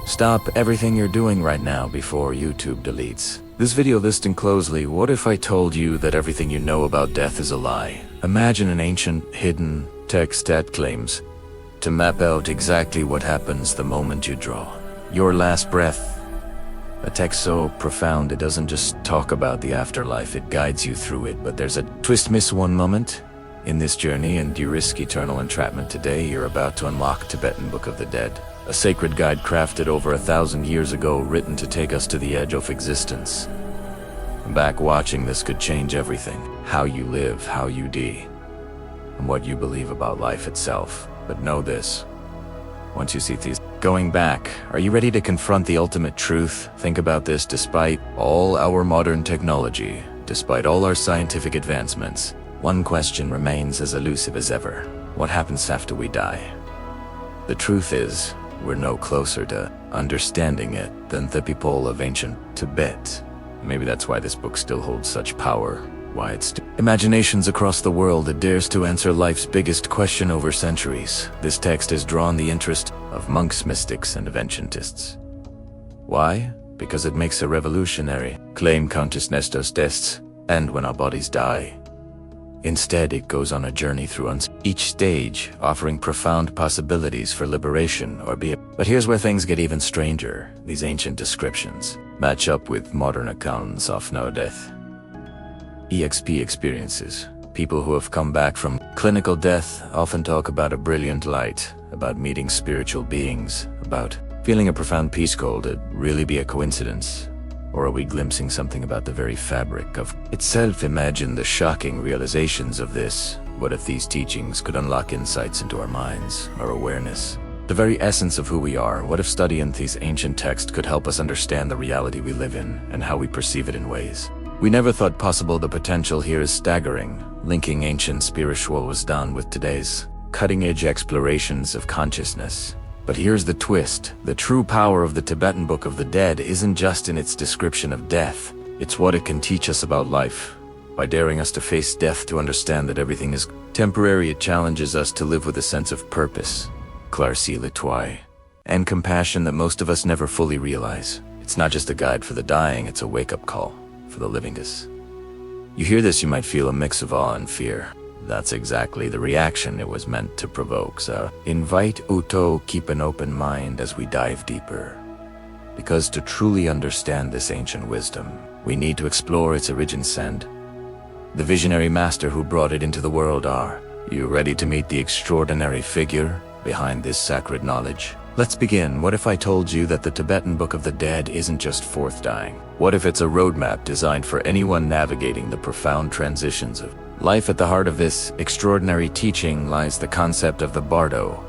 Stop everything you're doing right now before YouTube deletes this video. Listen closely. What if I told you that everything you know about death is a lie? Imagine an ancient, hidden text that claims to map out exactly what happens the moment you draw your last breath. A text so profound it doesn't just talk about the afterlife, it guides you through it. But there's a twist. Miss one moment in this journey and you risk eternal entrapment. Today you're about to unlock Tibetan Book of the Dead, a sacred guide crafted over 1,000 years ago, written to take us to the edge of existence. Back watching this could change everything. How you live, how you die, and what you believe about life itself. But know this, once you see these going back, are you ready to confront the ultimate truth? Think about this. Despite all our modern technology, despite all our scientific advancements, one question remains as elusive as ever. What happens after we die? The truth is, we're no closer to understanding it than the people of ancient Tibet. Maybe that's why this book still holds such power, why it's imaginations across the world. It dares to answer life's biggest question over centuries. This text has drawn the interest of monks, mystics, and ancientists. Why? Because it makes a revolutionary claim: consciousness does tests, and when our bodies die. Instead, it goes on a journey through each stage, offering profound possibilities for liberation or be. But here's where things get even stranger. These ancient descriptions match up with modern accounts of no-death. EXP experiences. People who have come back from clinical death often talk about a brilliant light, about meeting spiritual beings, about feeling a profound peace. Could it really be a coincidence? Or are we glimpsing something about the very fabric of itself? Imagine the shocking realizations of this. What if these teachings could unlock insights into our minds, our awareness, the very essence of who we are? What if studying these ancient texts could help us understand the reality we live in and how we perceive it in ways we never thought possible? The potential here is staggering. Linking ancient spiritual wisdom with today's cutting-edge explorations of consciousness. But here's the twist. The true power of the Tibetan Book of the Dead isn't just in its description of death. It's what it can teach us about life. By daring us to face death, to understand that everything is temporary, it challenges us to live with a sense of purpose, clarté l'étoile, and compassion that most of us never fully realize. It's not just a guide for the dying, it's a wake-up call for the living. You hear this, you might feel a mix of awe and fear. That's exactly the reaction it was meant to provoke. So invite Uto, keep an open mind as we dive deeper. Because to truly understand this ancient wisdom, we need to explore its origins and the visionary master who brought it into the world. Are you ready to meet the extraordinary figure behind this sacred knowledge? Let's begin. What if I told you that the Tibetan Book of the Dead isn't just forth dying? What if it's a roadmap designed for anyone navigating the profound transitions of life? At the heart of this extraordinary teaching lies the concept of the bardo.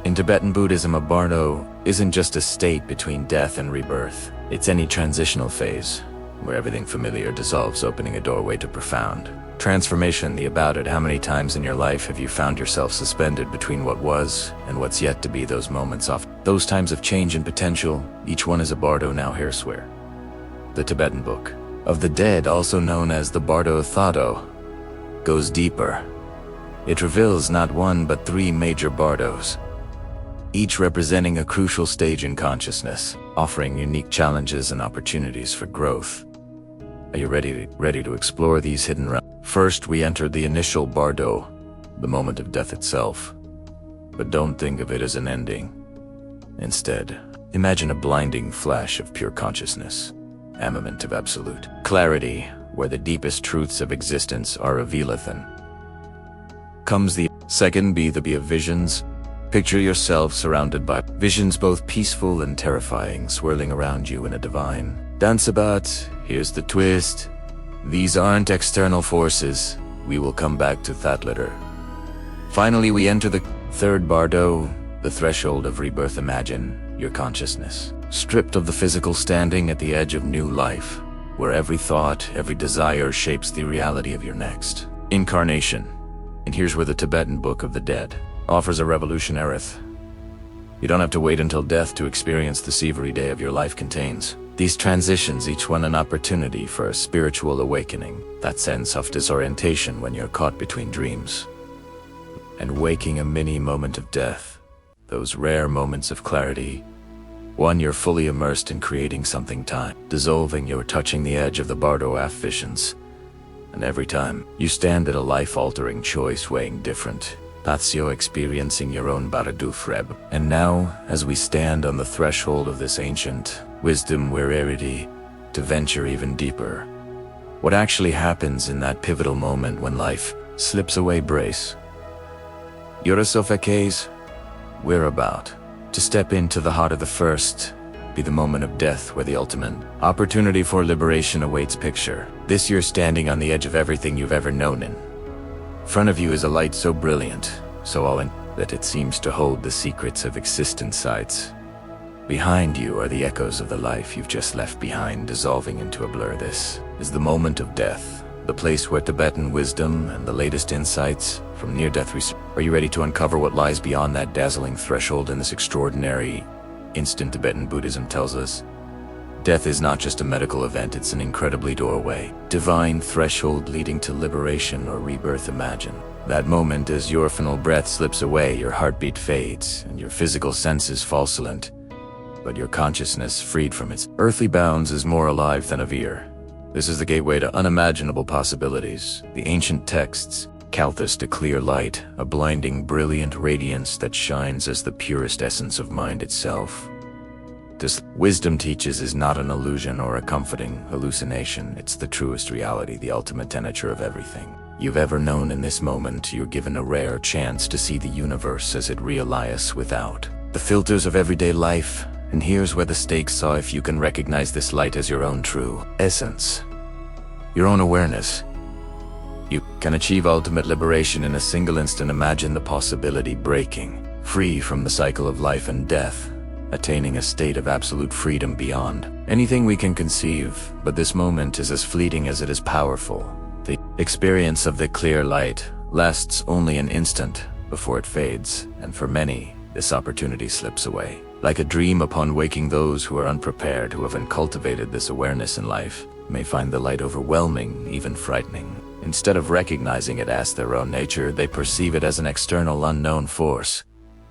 In Tibetan Buddhism, a bardo isn't just a state between death and rebirth. It's any transitional phase where everything familiar dissolves, opening a doorway to profound transformation. The about it. How many times in your life have you found yourself suspended between what was and what's yet to be? Those moments off, those times of change and potential, each one is a bardo. Now here swear. The Tibetan Book of the Dead, also known as the Bardo Thado, goes deeper. It reveals not one but three major bardos, each representing a crucial stage in consciousness, offering unique challenges and opportunities for growth. Are you ready to explore these hidden realms? First, we enter the initial bardo, the moment of death itself. But don't think of it as an ending. Instead, imagine a blinding flash of pure consciousness, a moment of absolute clarity, where the deepest truths of existence are revealed. Then comes the second be of visions. Picture yourself surrounded by visions, both peaceful and terrifying, swirling around you in a divine dance. About here's the twist. These aren't external forces. We will come back to that later. Finally, we enter the third bardo, the threshold of rebirth. Imagine your consciousness stripped of the physical, standing at the edge of new life, where every thought, every desire shapes the reality of your next incarnation. And here's where the Tibetan Book of the Dead offers a revolutionary. You don't have to wait until death to experience the every day of your life contains these transitions, each one an opportunity for a spiritual awakening. That sense of disorientation when you're caught between dreams and waking, a mini moment of death. Those rare moments of clarity One, you're fully immersed in creating something time, dissolving, you're touching the edge of the Bardo Af visions. And every time, you stand at a life-altering choice weighing different paths, you're experiencing your own Baraduf Reb. And now, as we stand on the threshold of this ancient wisdom, we're ready to venture even deeper. What actually happens in that pivotal moment when life slips away? Brace yourself, case. We're about to step into the heart of the first, be the moment of death where the ultimate opportunity for liberation awaits. Picture this: you're standing on the edge of everything you've ever known. In front of you is a light so brilliant, so all-in, that it seems to hold the secrets of existence sights. Behind you are the echoes of the life you've just left behind, dissolving into a blur. This is the moment of death, the place where Tibetan wisdom and the latest insights from near-death research. Are you ready to uncover what lies beyond that dazzling threshold in this extraordinary instant? Tibetan Buddhism tells us death is not just a medical event, it's an incredibly doorway, divine threshold leading to liberation or rebirth. Imagine that moment as your final breath slips away, your heartbeat fades, and your physical senses fall silent, but your consciousness, freed from its earthly bounds, is more alive than ever. This is the gateway to unimaginable possibilities. The ancient texts count us to clear light, a blinding, brilliant radiance that shines as the purest essence of mind itself. This wisdom teaches is not an illusion or a comforting hallucination. It's the truest reality, the ultimate tenature of everything you've ever known. In this moment, you're given a rare chance to see the universe as it really lies without the filters of everyday life. And here's where the stakes are: if you can recognize this light as your own true essence, your own awareness, you can achieve ultimate liberation in a single instant. Imagine the possibility: breaking free from the cycle of life and death, attaining a state of absolute freedom beyond anything we can conceive. But this moment is as fleeting as it is powerful. The experience of the clear light lasts only an instant before it fades, and for many, this opportunity slips away like a dream upon waking. Those who are unprepared, who haven't cultivated this awareness in life, may find the light overwhelming, even frightening. Instead of recognizing it as their own nature, they perceive it as an external, unknown force.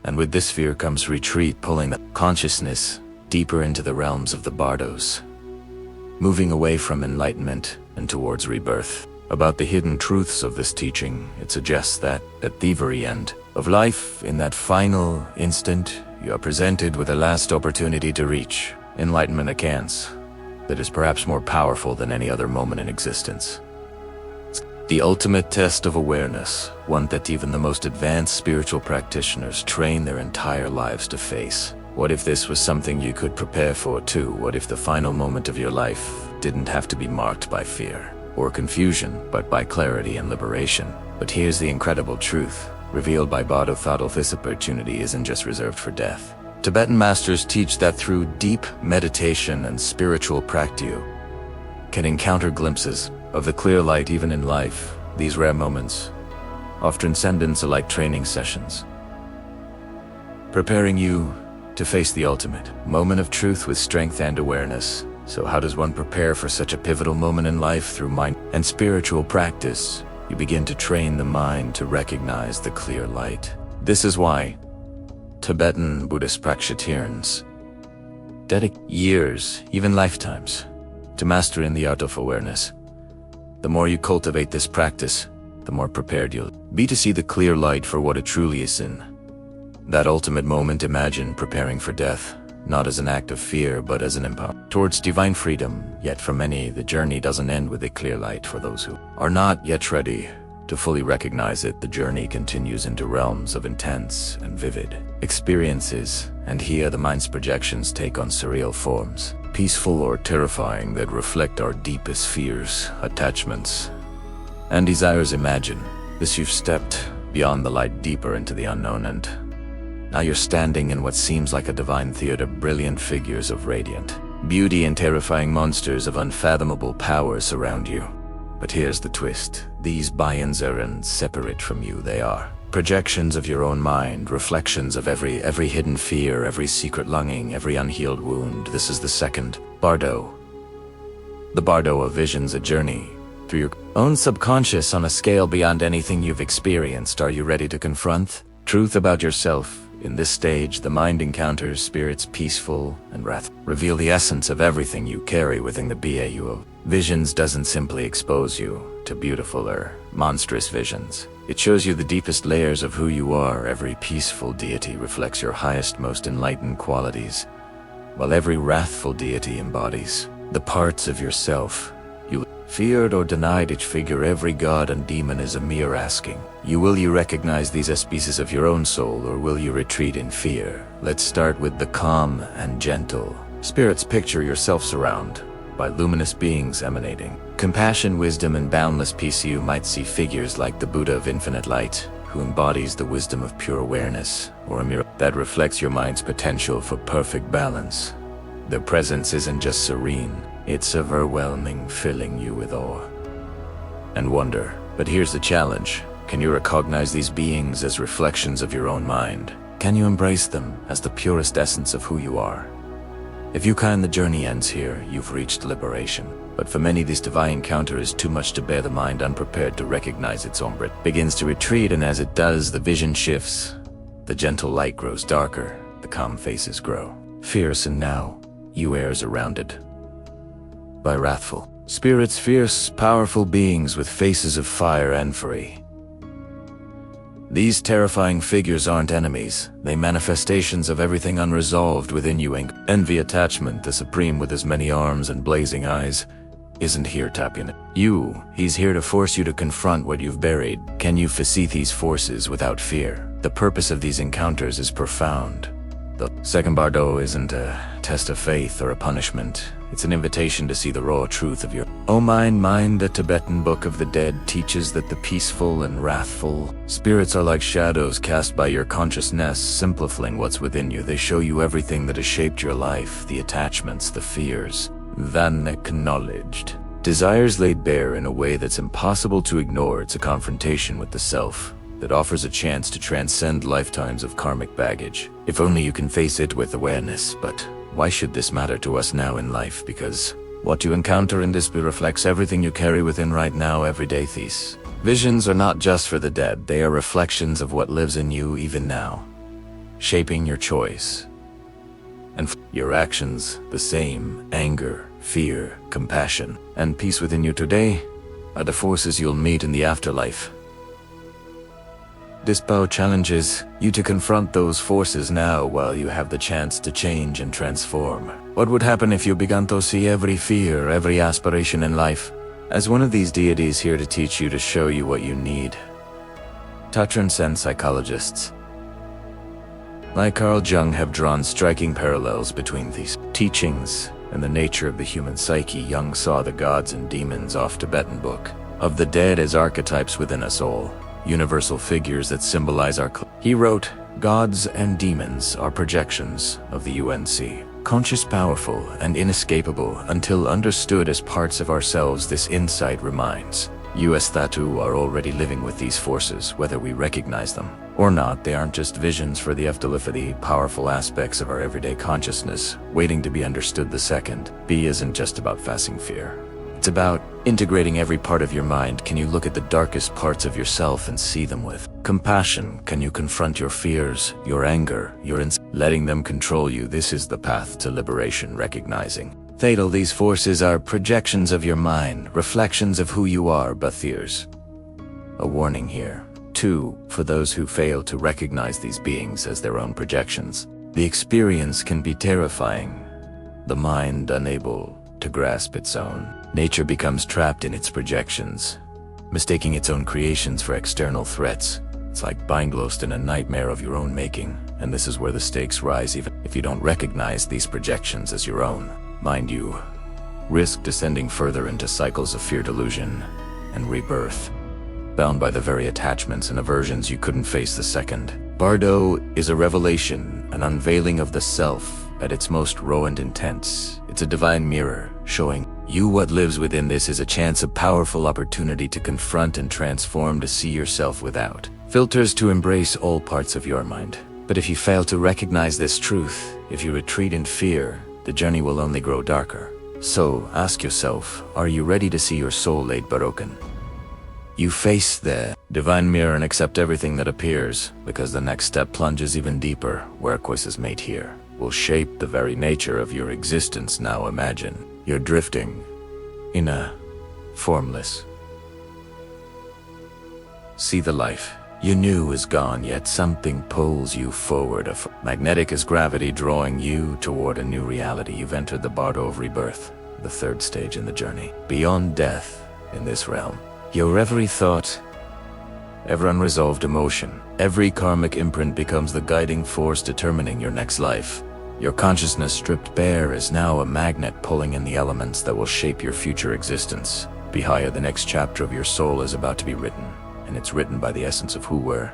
And with this fear comes retreat, pulling the consciousness deeper into the realms of the Bardos, moving away from enlightenment and towards rebirth. About the hidden truths of this teaching, it suggests that at the very end of life, in that final instant, you are presented with a last opportunity to reach enlightenment, a chance that is perhaps more powerful than any other moment in existence. The ultimate test of awareness, one that even the most advanced spiritual practitioners train their entire lives to face. What if this was something you could prepare for too? What if the final moment of your life didn't have to be marked by fear or confusion, but by clarity and liberation? But here's the incredible truth, revealed by Bardo Thodol: this opportunity isn't just reserved for death. Tibetan masters teach that through deep meditation and spiritual practice, you can encounter glimpses of the clear light even in life. These rare moments of transcendence are like training sessions, preparing you to face the ultimate moment of truth with strength and awareness. So how does one prepare for such a pivotal moment in life? Through mind and spiritual practice, you begin to train the mind to recognize the clear light. This is why Tibetan Buddhist practitioners dedicate years, even lifetimes, to mastering the art of awareness. The more you cultivate this practice, the more prepared you'll be to see the clear light for what it truly is. In that ultimate moment, imagine preparing for death, not as an act of fear, but as an empowerment towards divine freedom. Yet for many, the journey doesn't end with a clear light. For those who are not yet ready to fully recognize it, the journey continues into realms of intense and vivid experiences. And here the mind's projections take on surreal forms, peaceful or terrifying, that reflect our deepest fears, attachments, and desires. Imagine this: you've stepped beyond the light, deeper into the unknown, and now you're standing in what seems like a divine theater. Brilliant figures of radiant beauty and terrifying monsters of unfathomable power surround you. But here's the twist: these beings aren't separate from you. They are projections of your own mind, reflections of every hidden fear, every secret longing, every unhealed wound. This is the second Bardo. The Bardo of visions, a journey through your own subconscious on a scale beyond anything you've experienced. Are you ready to confront Truth about yourself. In this stage, the mind encounters spirits peaceful and wrathful. Reveal the essence of everything you carry within the BAU of. Visions doesn't simply expose you to beautiful or monstrous visions. It shows you the deepest layers of who you are. Every peaceful deity reflects your highest, most enlightened qualities, while every wrathful deity embodies the parts of yourself you feared or denied. Each figure, every god and demon is a mere asking, will you recognize these as pieces of your own soul, or will you retreat in fear? Let's start with the calm and gentle. Spirits, picture yourself surrounded by luminous beings emanating compassion, wisdom, and boundless peace. You might see figures like the Buddha of infinite light, who embodies the wisdom of pure awareness, or a mirror that reflects your mind's potential for perfect balance. Their presence isn't just serene, it's overwhelming, filling you with awe and wonder. But here's the challenge. Can you recognize these beings as reflections of your own mind? Can you embrace them as the purest essence of who you are? If you can, the journey ends here. You've reached liberation. But for many, this divine encounter is too much to bear. The mind, unprepared to recognize its ombre, begins to retreat, and as it does, the vision shifts. The gentle light grows darker, the calm faces grow fierce, and now you are surrounded by wrathful spirits, fierce, powerful beings with faces of fire and fury. These terrifying figures aren't enemies, they manifestations of everything unresolved within you. Envy, attachment, the supreme with as many arms and blazing eyes, isn't here tapping you. He's here to force you to confront what you've buried. Can you see these forces without fear? The purpose of these encounters is profound. The second Bardo isn't a test of faith or a punishment. It's an invitation to see the raw truth of your own mind. The Tibetan Book of the Dead teaches that the peaceful and wrathful spirits are like shadows cast by your consciousness, simplifying what's within you. They show you everything that has shaped your life, the attachments, the fears, the unacknowledged desires laid bare in a way that's impossible to ignore. It's a confrontation with the self that offers a chance to transcend lifetimes of karmic baggage. If only you can face it with awareness. But why should this matter to us now in life? Because what you encounter in this reflects everything you carry within right now, everyday. These visions are not just for the dead, they are reflections of what lives in you even now, shaping your choice and your actions. The same anger, fear, compassion, and peace within you today are the forces you'll meet in the afterlife. This bow challenges you to confront those forces now while you have the chance to change and transform. What would happen if you began to see every fear, every aspiration in life as one of these deities here to teach you, to show you what you need? To transcend. Psychologists like Carl Jung have drawn striking parallels between these teachings and the nature of the human psyche. Jung saw the gods and demons of Tibetan Book of the Dead as archetypes within us all, universal figures that symbolize our He wrote, "Gods and demons are projections of the UNC, conscious, powerful, and inescapable until understood as parts of ourselves." This insight reminds us that we are already living with these forces, whether we recognize them or not. They aren't just visions for the the powerful aspects of our everyday consciousness, waiting to be understood. The second B isn't just about facing fear. It's about integrating every part of your mind. Can you look at the darkest parts of yourself and see them with compassion? Can you confront your fears, your anger, letting them control you? This is the path to liberation. Recognizing fatal, these forces are projections of your mind, reflections of who you are. But there's a warning here, too, for those who fail to recognize these beings as their own projections. The experience can be terrifying. The mind, unable to grasp its own nature, becomes trapped in its projections, mistaking its own creations for external threats. It's like being lost in a nightmare of your own making, and this is where the stakes rise. Even if you don't recognize these projections as your own, mind you risk descending further into cycles of fear, delusion, and rebirth, bound by the very attachments and aversions you couldn't face. The second Bardo is a revelation, an unveiling of the self at its most raw and intense. It's a divine mirror, showing you what lives within. This is a chance, a powerful opportunity to confront and transform, to see yourself without filters, to embrace all parts of your mind. But if you fail to recognize this truth, if you retreat in fear, the journey will only grow darker. So ask yourself, are you ready to see your soul laid broken? You face the Divine Mirror and accept everything that appears, because the next step plunges even deeper, where choices made here will shape the very nature of your existence. Now imagine you're drifting in a formless sea. The life you knew is gone, yet something pulls you forward. Magnetic as gravity, drawing you toward a new reality. You've entered the bardo of rebirth, the third stage in the journey. Beyond death, in this realm, your every thought, every unresolved emotion, every karmic imprint becomes the guiding force determining your next life. Your consciousness stripped bare is now a magnet pulling in the elements that will shape your future existence. Be higher, the next chapter of your soul is about to be written, and it's written by the essence of who were.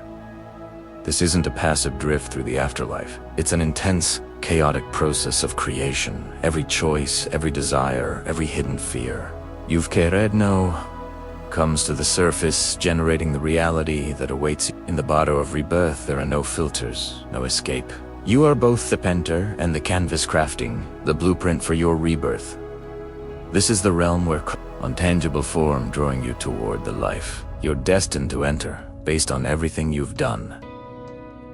This isn't a passive drift through the afterlife. It's an intense, chaotic process of creation. Every choice, every desire, every hidden fear you've carried now comes to the surface, generating the reality that awaits you. In the bardo of rebirth, there are no filters, no escape. You are both the painter and the canvas crafting the blueprint for your rebirth. This is the realm where untangible form drawing you toward the life you're destined to enter, based on everything you've done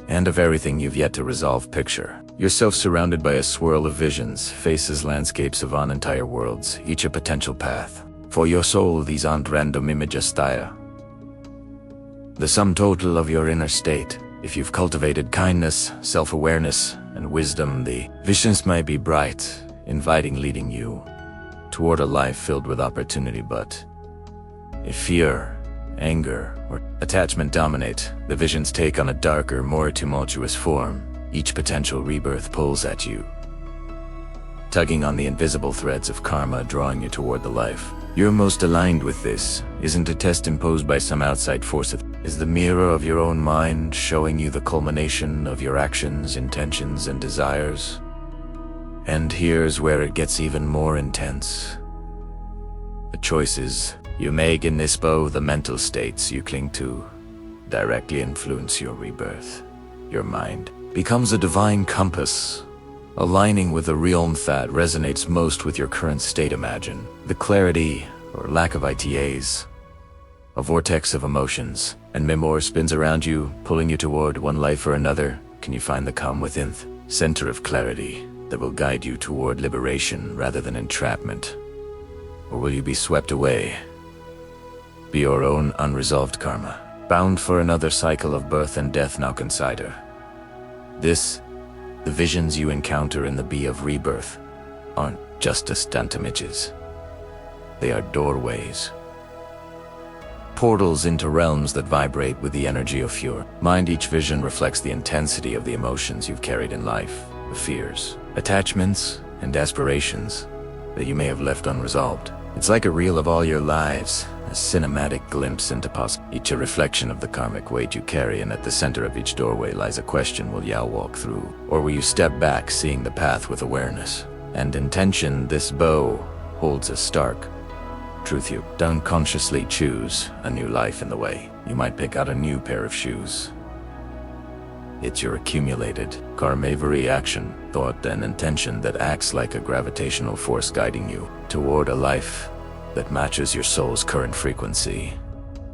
and of everything you've yet to resolve. Picture yourself surrounded by a swirl of visions, faces, landscapes of entire worlds, each a potential path. For your soul, these aren't random images, the sum total of your inner state. If you've cultivated kindness, self-awareness, and wisdom, the visions may be bright, inviting, leading you toward a life filled with opportunity. But if fear, anger, or attachment dominate, the visions take on a darker, more tumultuous form. Each potential rebirth pulls at you, tugging on the invisible threads of karma, drawing you toward the life you're most aligned with. This isn't a test imposed by some outside force. It is the mirror of your own mind, showing you the culmination of your actions, intentions, and desires. And here's where it gets even more intense. The choices you make in this bow, the mental states you cling to, directly influence your rebirth. Your mind becomes a divine compass, aligning with the realm that resonates most with your current state. Imagine the clarity or lack of ITAs. A vortex of emotions and memoir spins around you, pulling you toward one life or another. Can you find the calm within, center of clarity that will guide you toward liberation rather than entrapment? Or will you be swept away, be your own unresolved karma, bound for another cycle of birth and death? Now consider this. The visions you encounter in the Bee of Rebirth aren't just distant images. They are doorways, portals into realms that vibrate with the energy of your mind. Each vision reflects the intensity of the emotions you've carried in life, the fears, attachments, and aspirations that you may have left unresolved. It's like a reel of all your lives, a cinematic glimpse into each a reflection of the karmic weight you carry, and at the center of each doorway lies a question: will you walk through, or will you step back, seeing the path with awareness and intention? This bow holds a stark truth: you don't consciously choose a new life in the way you might pick out a new pair of shoes. It's your accumulated karma, every action, thought, and intention that acts like a gravitational force guiding you toward a life that matches your soul's current frequency.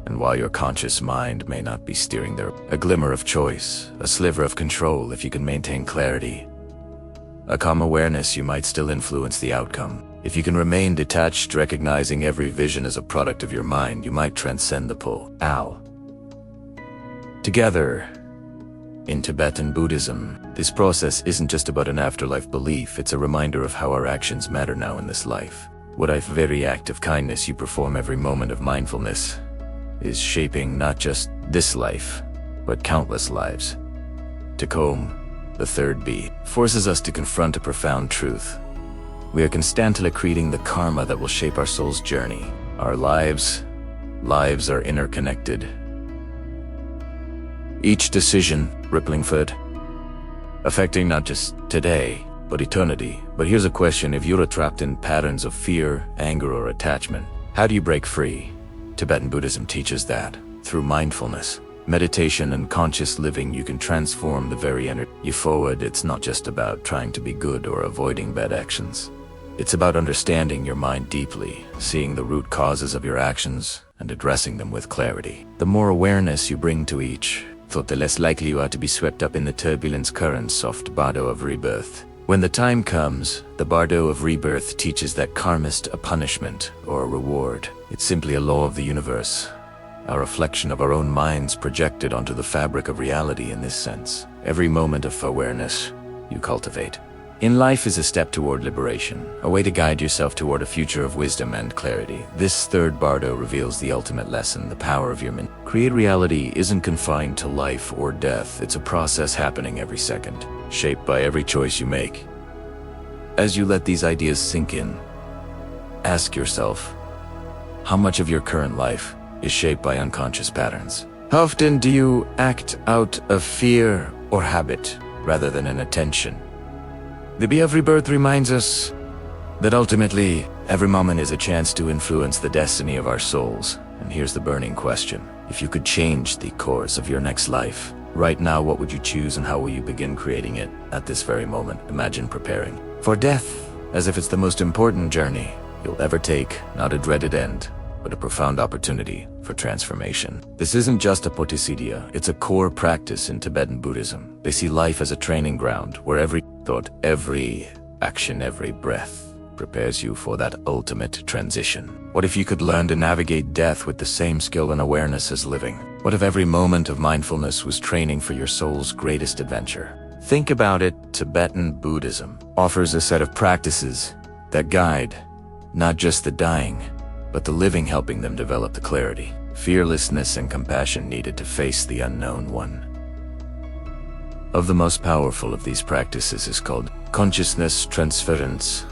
And while your conscious mind may not be steering there, a glimmer of choice, a sliver of control, if you can maintain clarity, a calm awareness, you might still influence the outcome. If you can remain detached, recognizing every vision as a product of your mind, you might transcend the pull. Together, in Tibetan Buddhism, this process isn't just about an afterlife belief, it's a reminder of how our actions matter now in this life. What if very act of kindness you perform, every moment of mindfulness, is shaping not just this life, but countless lives. Tacom, the third B, forces us to confront a profound truth. We are constantly creating the karma that will shape our soul's journey. Our lives are interconnected. Each decision, rippling foot, affecting not just today, but eternity. But here's a question: if you're trapped in patterns of fear, anger, or attachment, how do you break free? Tibetan Buddhism teaches that through mindfulness, meditation, and conscious living, you can transform the very energy you forward. It's not just about trying to be good or avoiding bad actions. It's about understanding your mind deeply, seeing the root causes of your actions, and addressing them with clarity. The more awareness you bring to each thought, the less likely you are to be swept up in the turbulence currents of the bardo of rebirth. When the time comes, the bardo of rebirth teaches that karma is a punishment or a reward. It's simply a law of the universe, a reflection of our own minds projected onto the fabric of reality in this sense. Every moment of awareness you cultivate in life is a step toward liberation, a way to guide yourself toward a future of wisdom and clarity. This third bardo reveals the ultimate lesson, the power of your mind. Create reality isn't confined to life or death. It's a process happening every second, shaped by every choice you make. As you let these ideas sink in, ask yourself, how much of your current life is shaped by unconscious patterns? How often do you act out of fear or habit rather than an attention? The Bee of Rebirth reminds us that ultimately, every moment is a chance to influence the destiny of our souls. And here's the burning question. If you could change the course of your next life, right now, what would you choose and how will you begin creating it at this very moment? Imagine preparing for death as if it's the most important journey you'll ever take, not a dreaded end, but a profound opportunity for transformation. This isn't just a bodhisattva, it's a core practice in Tibetan Buddhism. They see life as a training ground where every thought, every action, every breath prepares you for that ultimate transition. What if you could learn to navigate death with the same skill and awareness as living? What if every moment of mindfulness was training for your soul's greatest adventure? Think about it. Tibetan Buddhism offers a set of practices that guide not just the dying, but the living, helping them develop the clarity, fearlessness, and compassion needed to face the unknown. One of the most powerful of these practices is called consciousness transference.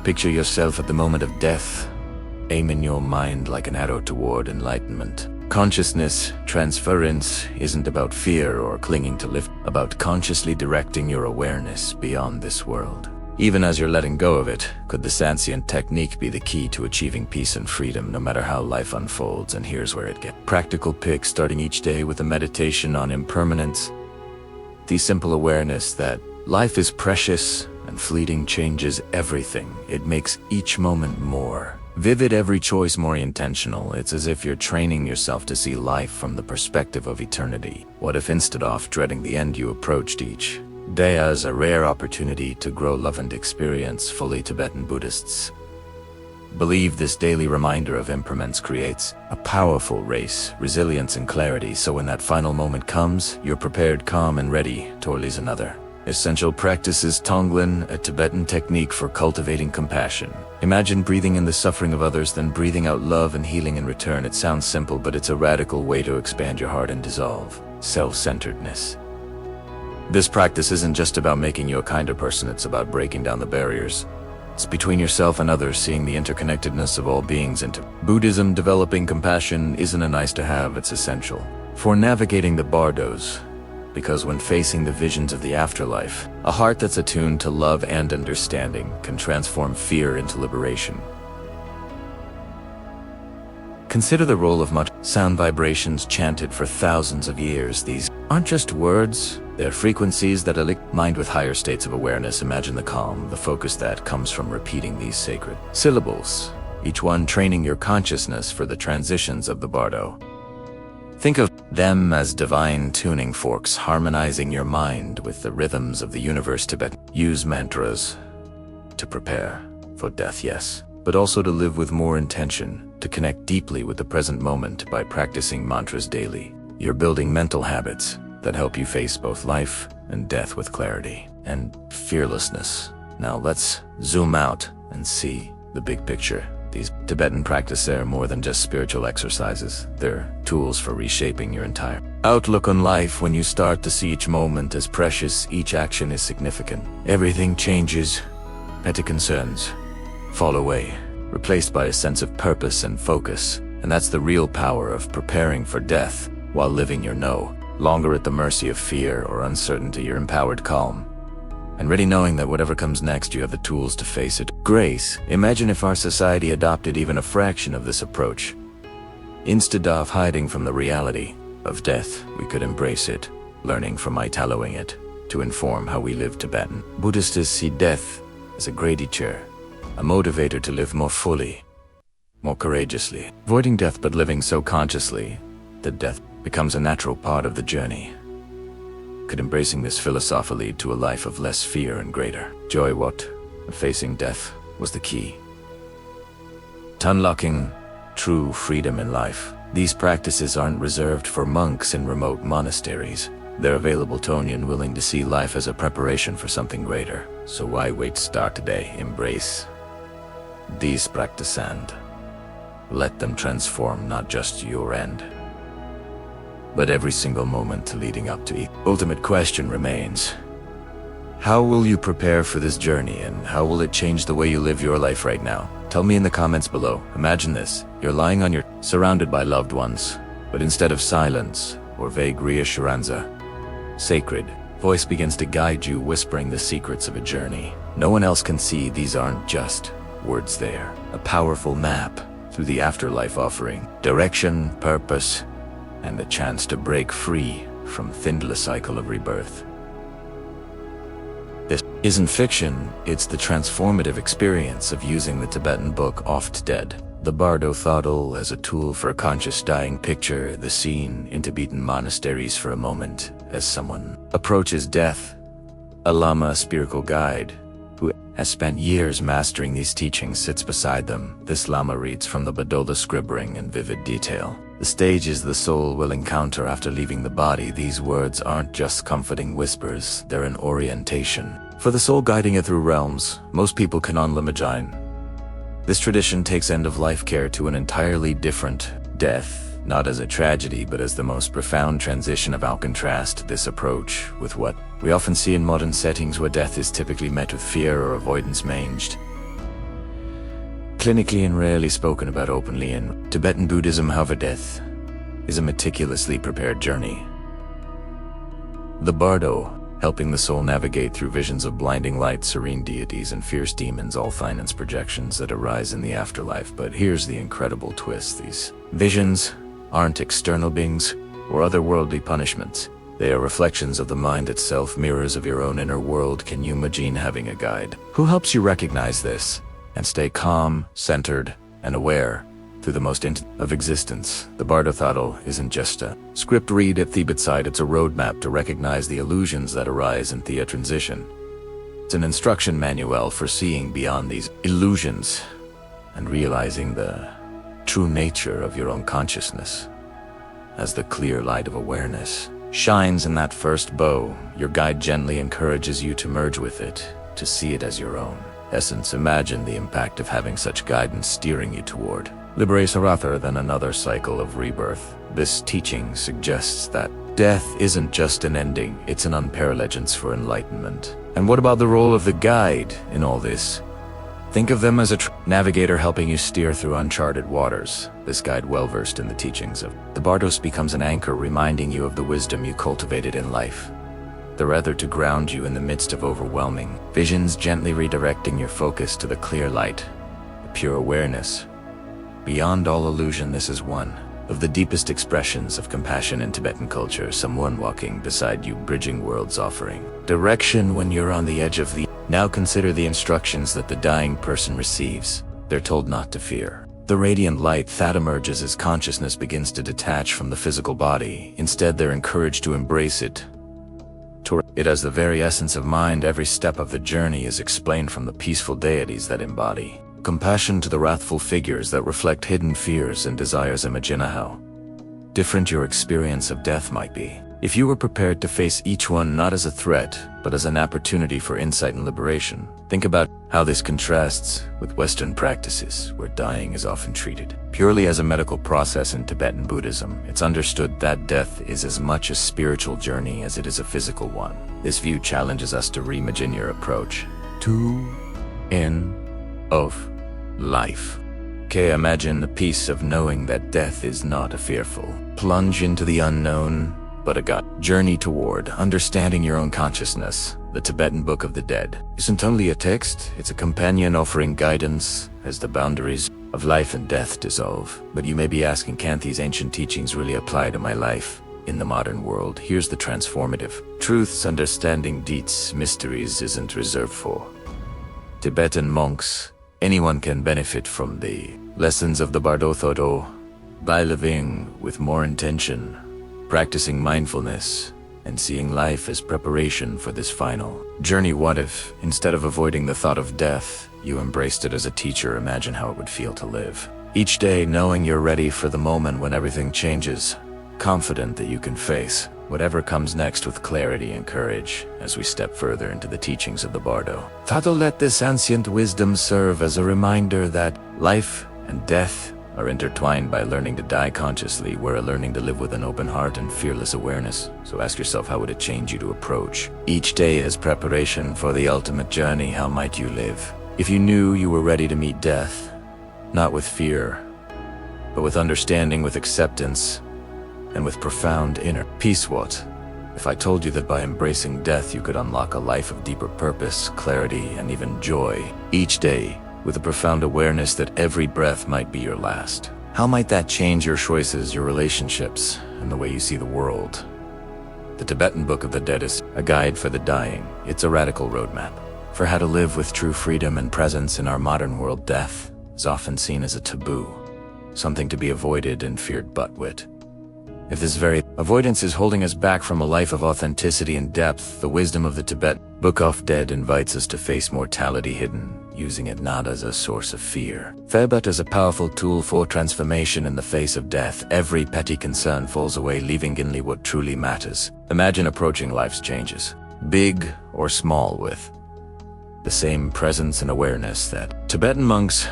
Picture yourself at the moment of death. Aim in your mind like an arrow toward enlightenment. Consciousness transference isn't about fear or clinging to life, about consciously directing your awareness beyond this world. Even as you're letting go of it, could the Sansient technique be the key to achieving peace and freedom no matter how life unfolds? And here's where it gets practical. Pick starting each day with a meditation on impermanence. The simple awareness that life is precious and fleeting changes everything. It makes each moment more vivid, every choice more intentional. It's as if you're training yourself to see life from the perspective of eternity. What if instead of dreading the end, you approached each day as a rare opportunity to grow, love, and experience fully? Tibetan Buddhists believe this daily reminder of impermanence creates a powerful race, resilience, and clarity. So when that final moment comes, you're prepared, calm, and ready to release another. Essential practice is Tonglen, a Tibetan technique for cultivating compassion. Imagine breathing in the suffering of others, then breathing out love and healing in return. It sounds simple, but it's a radical way to expand your heart and dissolve self-centeredness. This practice isn't just about making you a kinder person, it's about breaking down the barriers. It's between yourself and others, seeing the interconnectedness of all beings. Into Buddhism, developing compassion isn't a nice to have, it's essential for navigating the bardos. Because when facing the visions of the afterlife, a heart that's attuned to love and understanding can transform fear into liberation. Consider the role of much sound vibrations chanted for thousands of years. These aren't just words, they're frequencies that elect mind with higher states of awareness. Imagine the calm, the focus that comes from repeating these sacred syllables, each one training your consciousness for the transitions of the bardo. Think of them as divine tuning forks, harmonizing your mind with the rhythms of the universe. Tibetan use mantras to prepare for death, yes, but also to live with more intention, to connect deeply with the present moment. By practicing mantras daily, you're building mental habits that help you face both life and death with clarity and fearlessness. Now let's zoom out and see the big picture. These Tibetan practices are more than just spiritual exercises. They're tools for reshaping your entire outlook on life. When you start to see each moment as precious, each action is significant, everything changes. Petty concerns fall away, replaced by a sense of purpose and focus. And that's the real power of preparing for death while living your no longer at the mercy of fear or uncertainty. You're empowered, calm, and ready, knowing that whatever comes next, you have the tools to face it. Grace. Imagine if our society adopted even a fraction of this approach. Instead of hiding from the reality of death, we could embrace it, learning from it, allowing it to inform how we live. Tibetan Buddhists see death as a great teacher, a motivator to live more fully, more courageously, avoiding death but living so consciously that death becomes a natural part of the journey. Could embracing this philosophy lead to a life of less fear and greater joy? What of facing death was the key to unlocking true freedom in life. These practices aren't reserved for monks in remote monasteries. They're available to anyone willing to see life as a preparation for something greater. So why wait? Start today. Embrace these practices and let them transform not just your end, but every single moment leading up to it. Ultimate question remains: how will you prepare for this journey, and how will it change the way you live your life right now? Tell me in the comments below. Imagine this: you're lying on your surrounded by loved ones, but instead of silence or vague reassurance, sacred voice begins to guide you, whispering the secrets of a journey no one else can see. These aren't just words, they're a powerful map through the afterlife, offering direction, purpose, and the chance to break free from the endless cycle of rebirth. This isn't fiction, it's the transformative experience of using the Tibetan book Oft Dead, the Bardo Thodol, as a tool for conscious dying. Picture the scene in Tibetan monasteries for a moment. As someone approaches death, a lama, a spiritual guide, who has spent years mastering these teachings, sits beside them. This lama reads from the Badola scribbling in vivid detail. The stages the soul will encounter after leaving the body. These words aren't just comforting whispers, they're an orientation for the soul, guiding it through realms most people cannot imagine. This tradition takes end-of-life care to an entirely different death, not as a tragedy, but as the most profound transition. About contrast this approach with what we often see in modern settings, where death is typically met with fear or avoidance, managed clinically and rarely spoken about openly. In Tibetan Buddhism, however, death is a meticulously prepared journey. The Bardo, helping the soul navigate through visions of blinding light, serene deities, and fierce demons, all finance projections that arise in the afterlife. But here's the incredible twist: these visions aren't external beings or otherworldly punishments. They are reflections of the mind itself, mirrors of your own inner world. Can you imagine having a guide who helps you recognize this and stay calm, centered, and aware through the most intimate of existence? The Bardo Thodol isn't just a script read at the bedside, it's a roadmap to recognize the illusions that arise in the transition. It's an instruction manual for seeing beyond these illusions and realizing the true nature of your own consciousness. As the clear light of awareness shines in that first bow, your guide gently encourages you to merge with it, to see it as your own essence. Imagine the impact of having such guidance steering you toward liberation rather than another cycle of rebirth. This teaching suggests that death isn't just an ending, it's an unparalleled chance for enlightenment. And what about the role of the guide in all this? Think of them as a navigator helping you steer through uncharted waters. This guide, well-versed in the teachings of the Bardos, becomes an anchor, reminding you of the wisdom you cultivated in life. They're rather to ground you in the midst of overwhelming visions, gently redirecting your focus to the clear light, the pure awareness. Beyond all illusion, this is one of the deepest expressions of compassion in Tibetan culture, someone walking beside you, bridging worlds, offering direction when you're on the edge of the. Now consider the instructions that the dying person receives. They're told not to fear the radiant light that emerges as consciousness begins to detach from the physical body. Instead, they're encouraged to embrace it. It as the very essence of mind. Every step of the journey is explained, from the peaceful deities that embody compassion to the wrathful figures that reflect hidden fears and desires. Imagine how different your experience of death might be if you were prepared to face each one not as a threat, but as an opportunity for insight and liberation. Think about how this contrasts with Western practices, where dying is often treated purely as a medical process. In Tibetan Buddhism, it's understood that death is as much a spiritual journey as it is a physical one. This view challenges us to reimagine your approach to end of life. Okay, imagine the peace of knowing that death is not a fearful plunge into the unknown, but a guide journey toward understanding your own consciousness. The Tibetan Book of the Dead isn't only a text, it's a companion offering guidance as the boundaries of life and death dissolve. But you may be asking, can't these ancient teachings really apply to my life in the modern world? Here's the transformative truths. Understanding these mysteries isn't reserved for Tibetan monks Anyone can benefit from the lessons of the Bardo Thodo by living with more intention, practicing mindfulness, and seeing life as preparation for this final journey. What if, instead of avoiding the thought of death, you embraced it as a teacher? Imagine how it would feel to live each day knowing you're ready for the moment when everything changes, confident that you can face whatever comes next with clarity and courage. As we step further into the teachings of the Bardo Thodo, let this ancient wisdom serve as a reminder that life and death are intertwined. By learning to die consciously, we're learning to live with an open heart and fearless awareness. So ask yourself, how would it change you to approach each day as preparation for the ultimate journey? How might you live if you knew you were ready to meet death, not with fear, but with understanding, with acceptance, and with profound inner peace? What if I told you that by embracing death you could unlock a life of deeper purpose, clarity, and even joy each day, with a profound awareness that every breath might be your last? How might that change your choices, your relationships, and the way you see the world? The Tibetan Book of the Dead is a guide for the dying. It's a radical roadmap for how to live with true freedom and presence in our modern world. Death is often seen as a taboo, something to be avoided and feared. But if this very avoidance is holding us back from a life of authenticity and depth, the wisdom of the Tibetan Book of Dead invites us to face mortality hidden, using it not as a source of fear, but as a powerful tool for transformation. In the face of death, every petty concern falls away, leaving only what truly matters. Imagine approaching life's changes, big or small, with the same presence and awareness that Tibetan monks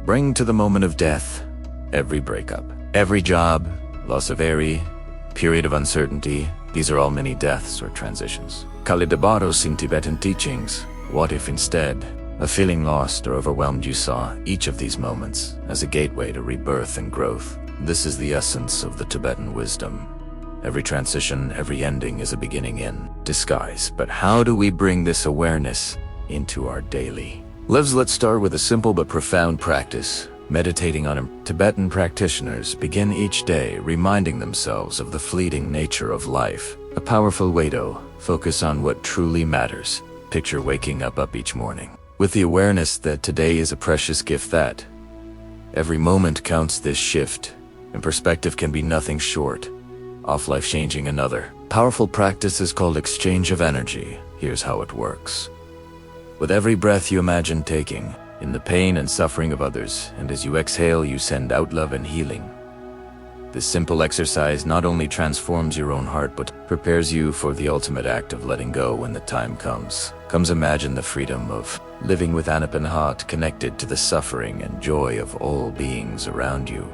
bring to the moment of death. Every breakup, every job, loss of every period of uncertainty, these are all mini deaths or transitions. Kalidabados in Tibetan teachings. What if instead of feeling lost or overwhelmed, you saw each of these moments as a gateway to rebirth and growth? This is the essence of the Tibetan wisdom. Every transition, every ending is a beginning in disguise. But how do we bring this awareness into our daily lives? Let's start with a simple but profound practice. Meditating on it. Tibetan practitioners begin each day reminding themselves of the fleeting nature of life. A powerful way to focus on what truly matters. Picture waking up each morning with the awareness that today is a precious gift, that every moment counts. This shift in perspective can be nothing short of life-changing. Another powerful practice is called exchange of energy. Here's how it works. With every breath you imagine taking in the pain and suffering of others, and as you exhale you send out love and healing. This simple exercise not only transforms your own heart but prepares you for the ultimate act of letting go when the time comes. Imagine the freedom of living with an open heart, connected to the suffering and joy of all beings around you.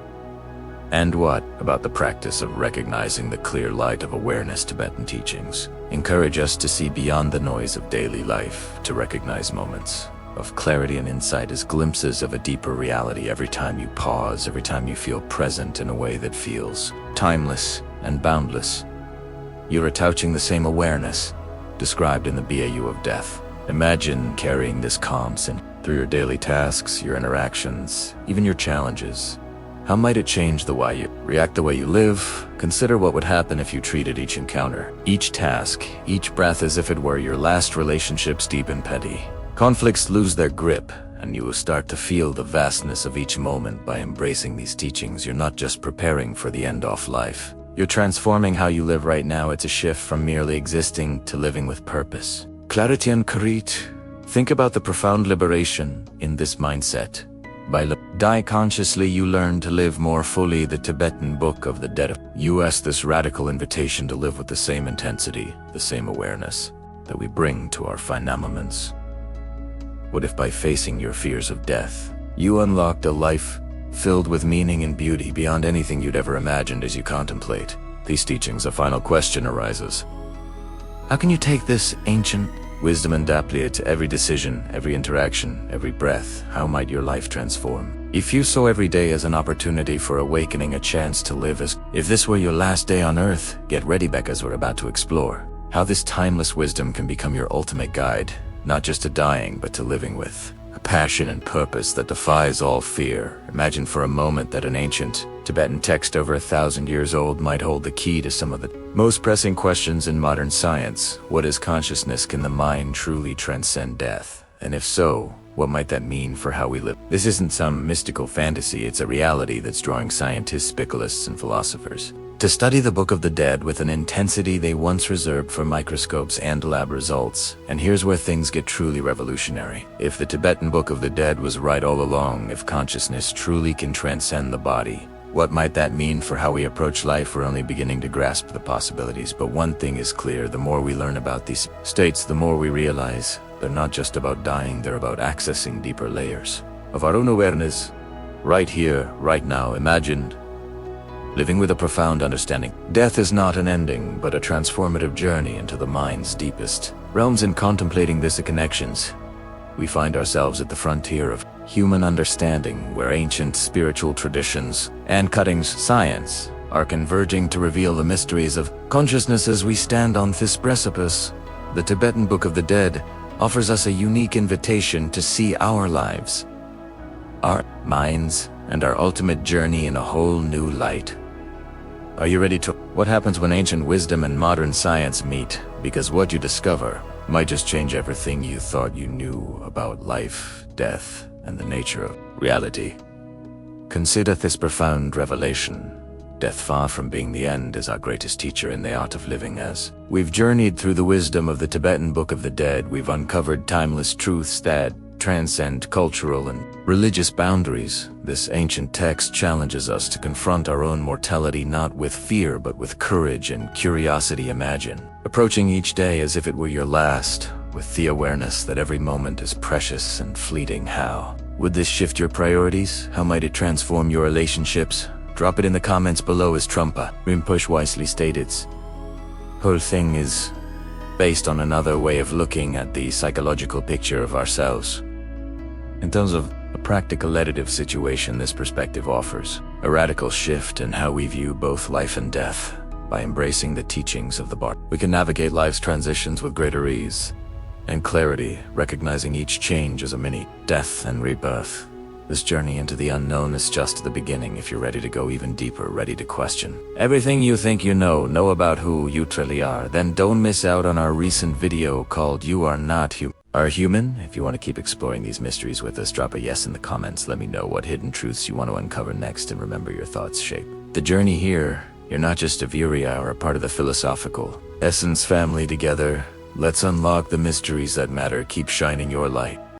And what about the practice of recognizing the clear light of awareness? Tibetan teachings encourage us to see beyond the noise of daily life, to recognize moments of clarity and insight as glimpses of a deeper reality. Every time you pause, every time you feel present in a way that feels timeless and boundless, you're attouching the same awareness described in the BAU of death. Imagine carrying this calm sense through your daily tasks, your interactions, even your challenges. How might it change the way you react, the way you live? Consider what would happen if you treated each encounter, each task, each breath as if it were your last. Relationships deepen, petty conflicts lose their grip, and you will start to feel the vastness of each moment. By embracing these teachings, you're not just preparing for the end of life. You're transforming how you live right now. It's a shift from merely existing to living with purpose, clarity, and courage. Think about the profound liberation in this mindset. By die consciously, you learn to live more fully. The Tibetan Book of the Dead U.S. this radical invitation to live with the same intensity, the same awareness that we bring to our final moments. What if by facing your fears of death, you unlocked a life filled with meaning and beauty beyond anything you'd ever imagined? As you contemplate these teachings, a final question arises. How can you take this ancient wisdom and apply it to every decision, every interaction, every breath? How might your life transform if you saw every day as an opportunity for awakening, a chance to live as if this were your last day on earth? Get ready, because we're about to explore how this timeless wisdom can become your ultimate guide, not just to dying, but to living with a passion and purpose that defies all fear. Imagine for a moment that an ancient Tibetan text over 1,000 years old might hold the key to some of the most pressing questions in modern science. What is consciousness? Can the mind truly transcend death? And if so, What might that mean for how we live? This isn't some mystical fantasy, it's a reality that's drawing scientists, spiritualists, and philosophers to study the Book of the Dead with an intensity they once reserved for microscopes and lab results. And here's where things get truly revolutionary. If the Tibetan Book of the Dead was right all along, if consciousness truly can transcend the body, what might that mean for how we approach life? We're only beginning to grasp the possibilities, but one thing is clear: the more we learn about these states, the more we realize they're not just about dying, they're about accessing deeper layers of our own awareness. Right here, right now, imagined living with a profound understanding. Death is not an ending, but a transformative journey into the mind's deepest realms. In contemplating these connections, we find ourselves at the frontier of human understanding, where ancient spiritual traditions and cutting science are converging to reveal the mysteries of consciousness. As we stand on this precipice, the Tibetan Book of the Dead offers us a unique invitation to see our lives, our minds, and our ultimate journey in a whole new light. Are you ready to? What happens when ancient wisdom and modern science meet? Because what you discover might just change everything you thought you knew about life, death, and the nature of reality. Consider this profound revelation. Death, far from being the end, is our greatest teacher in the art of living. As we've journeyed through the wisdom of the Tibetan Book of the Dead, we've uncovered timeless truths that transcend cultural and religious boundaries. This ancient text challenges us to confront our own mortality, not with fear, but with courage and curiosity. Imagine approaching each day as if it were your last, with the awareness that every moment is precious and fleeting. How would this shift your priorities? How might it transform your relationships? Drop it in the comments below. As Trungpa Rinpoche wisely stated, whole thing is based on another way of looking at the psychological picture of ourselves. In terms of a practical additive situation, this perspective offers a radical shift in how we view both life and death. By embracing the teachings of the Bar, we can navigate life's transitions with greater ease and clarity, recognizing each change as a mini death and rebirth. This journey into the unknown is just the beginning. If you're ready to go even deeper, ready to question everything you think you know about who you truly are, then don't miss out on our recent video called You Are Not Human. If you want to keep exploring these mysteries with us, drop a yes in the comments. Let me know what hidden truths you want to uncover next, and remember, your thoughts shape the journey here. You're not just a viewer or a part of the philosophical Essence family. Together, let's unlock the mysteries that matter. Keep shining your light.